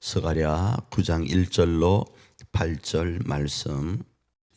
스가랴 9장 1절로 8절 말씀.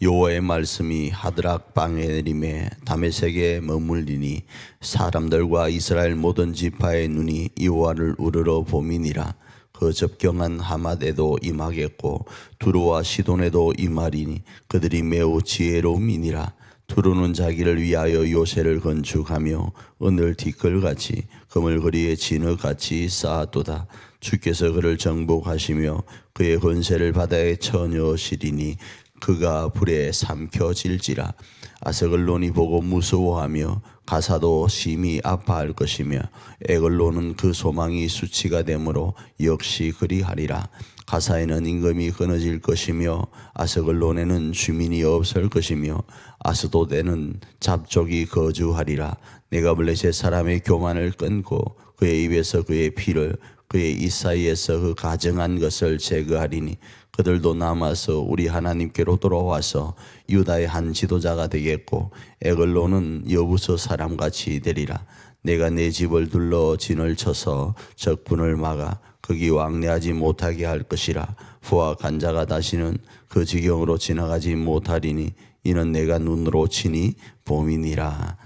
여호와의 말씀이 하드락 방에 내림에 다메섹에 머물리니 사람들과 이스라엘 모든 지파의 눈이 여호와를 우러러 봄이니라. 그 접경한 하맛에도 임하겠고 두루와 시돈에도 임하리니 그들이 매우 지혜로움이니라. 두루는 자기를 위하여 요새를 건축하며 은을 티끌같이 그물거리에 진흙같이 쌓았도다. 주께서 그를 정복하시며 그의 권세를 바다에 쳐넣으시리니 그가 불에 삼켜질지라. 아스글론이 보고 무서워하며 가사도 심히 아파할 것이며 에글론은 그 소망이 수치가 되므로 역시 그리하리라. 가사에는 임금이 끊어질 것이며 아스글론에는 주민이 없을 것이며 아스돗에는 잡족이 거주하리라. 내가 블레셋 사람의 교만을 끊고 그의 입에서 그의 피를 그의 이 사이에서 그 가증한 것을 제거하리니 그들도 남아서 우리 하나님께로 돌아와서 유다의 한 지도자가 되겠고 에글론은 여부서 사람같이 되리라. 내가 내 집을 둘러 진을 쳐서 적군을 막아 거기 왕래하지 못하게 할 것이라. 후악한 자가 다시는 그 지경으로 지나가지 못하리니 이는 내가 눈으로 치니 봄이니라.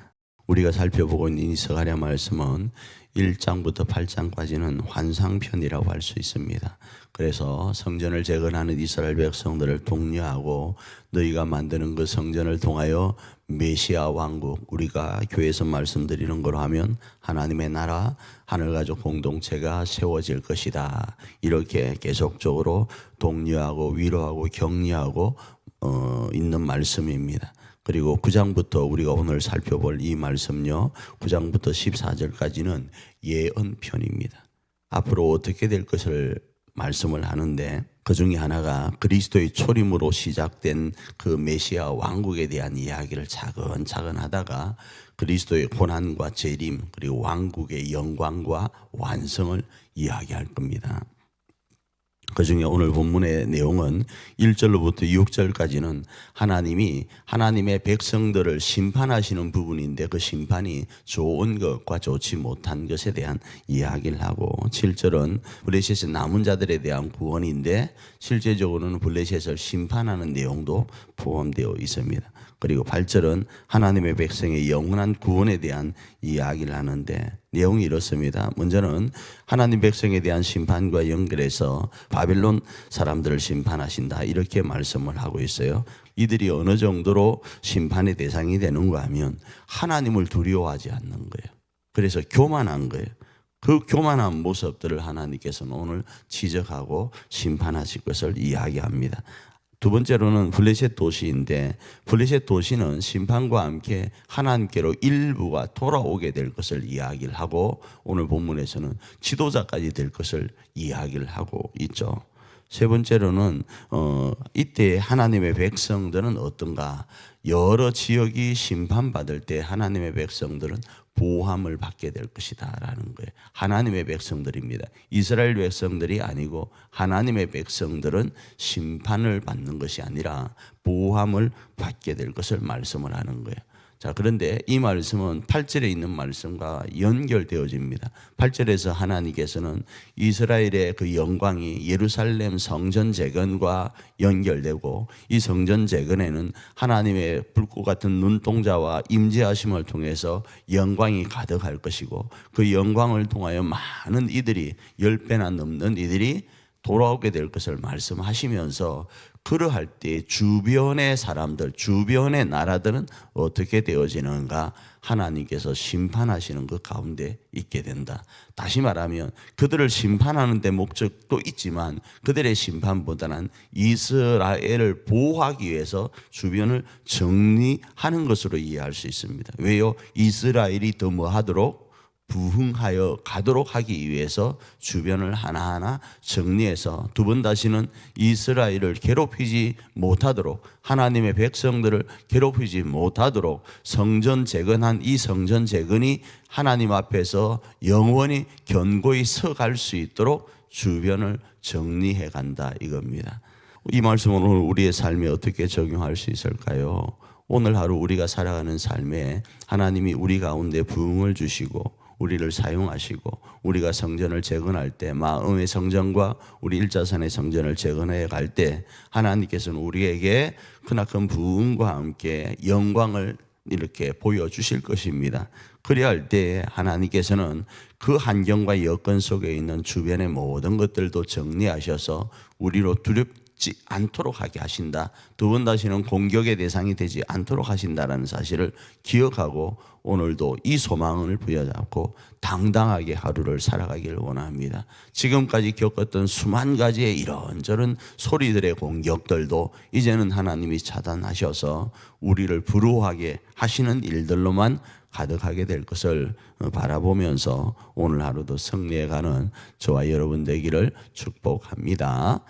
우리가 살펴보고 있는 이 스가랴 말씀은 1장부터 8장까지는 환상편이라고 할 수 있습니다. 그래서 성전을 재건하는 이스라엘 백성들을 독려하고 너희가 만드는 그 성전을 통하여 메시아 왕국, 우리가 교회에서 말씀드리는 걸로 하면 하나님의 나라, 하늘가족 공동체가 세워질 것이다. 이렇게 계속적으로 독려하고 위로하고 격려하고 있는 말씀입니다. 그리고 9장부터 우리가 오늘 살펴볼 이 말씀요, 9장부터 14절까지는 예언편입니다. 앞으로 어떻게 될 것을 말씀을 하는데 그 중에 하나가 그리스도의 초림으로 시작된 그 메시아 왕국에 대한 이야기를 차근차근 하다가 그리스도의 고난과 재림 그리고 왕국의 영광과 완성을 이야기할 겁니다. 그 중에 오늘 본문의 내용은 1절로부터 6절까지는 하나님이 하나님의 백성들을 심판하시는 부분인데 그 심판이 좋은 것과 좋지 못한 것에 대한 이야기를 하고 7절은 블레셋의 남은 자들에 대한 구원인데 실제적으로는 블레셋을 심판하는 내용도 포함되어 있습니다. 그리고 8절은 하나님의 백성의 영원한 구원에 대한 이야기를 하는데 내용이 이렇습니다. 먼저는 하나님 백성에 대한 심판과 연결해서 바벨론 사람들을 심판하신다 이렇게 말씀을 하고 있어요. 이들이 어느 정도로 심판의 대상이 되는가 하면 하나님을 두려워하지 않는 거예요. 그래서 교만한 거예요. 그 교만한 모습들을 하나님께서는 오늘 지적하고 심판하실 것을 이야기합니다. 두 번째로는 블레셋 도시인데 블레셋 도시는 심판과 함께 하나님께로 일부가 돌아오게 될 것을 이야기를 하고 오늘 본문에서는 지도자까지 될 것을 이야기를 하고 있죠. 세 번째로는 이때 하나님의 백성들은 어떤가? 여러 지역이 심판받을 때 하나님의 백성들은 보호함을 받게 될 것이다 라는 거예요. 하나님의 백성들입니다. 이스라엘 백성들이 아니고 하나님의 백성들은 심판을 받는 것이 아니라 보호함을 받게 될 것을 말씀을 하는 거예요. 자, 그런데 이 말씀은 8절에 있는 말씀과 연결되어집니다. 8절에서 하나님께서는 이스라엘의 그 영광이 예루살렘 성전 재건과 연결되고 이 성전 재건에는 하나님의 불꽃 같은 눈동자와 임재하심을 통해서 영광이 가득할 것이고 그 영광을 통하여 많은 이들이 10배나 넘는 이들이 돌아오게 될 것을 말씀하시면서 그러할 때 주변의 사람들, 주변의 나라들은 어떻게 되어지는가? 하나님께서 심판하시는 그 가운데 있게 된다. 다시 말하면 그들을 심판하는 데 목적도 있지만 그들의 심판보다는 이스라엘을 보호하기 위해서 주변을 정리하는 것으로 이해할 수 있습니다. 왜요? 이스라엘이 더 뭐하도록? 부흥하여 가도록 하기 위해서 주변을 하나하나 정리해서 두 번 다시는 이스라엘을 괴롭히지 못하도록 하나님의 백성들을 괴롭히지 못하도록 성전 재건한 이 성전 재건이 하나님 앞에서 영원히 견고히 서갈 수 있도록 주변을 정리해 간다 이겁니다. 이 말씀은 오늘 우리의 삶에 어떻게 적용할 수 있을까요? 오늘 하루 우리가 살아가는 삶에 하나님이 우리 가운데 부흥을 주시고 우리를 사용하시고 우리가 성전을 재건할 때 마음의 성전과 우리 일자산의 성전을 재건해 갈 때 하나님께서는 우리에게 크나큰 부흥과 함께 영광을 이렇게 보여주실 것입니다. 그래야 할 때에 하나님께서는 그 환경과 여건 속에 있는 주변의 모든 것들도 정리하셔서 우리로 두렵지 않도록 하게 하신다. 두 번 다시는 공격의 대상이 되지 않도록 하신다라는 사실을 기억하고 오늘도 이 소망을 부여잡고 당당하게 하루를 살아가기를 원합니다. 지금까지 겪었던 수만 가지의 이런저런 소리들의 공격들도 이제는 하나님이 차단하셔서 우리를 불우하게 하시는 일들로만 가득하게 될 것을 바라보면서 오늘 하루도 승리해가는 저와 여러분 되기를 축복합니다.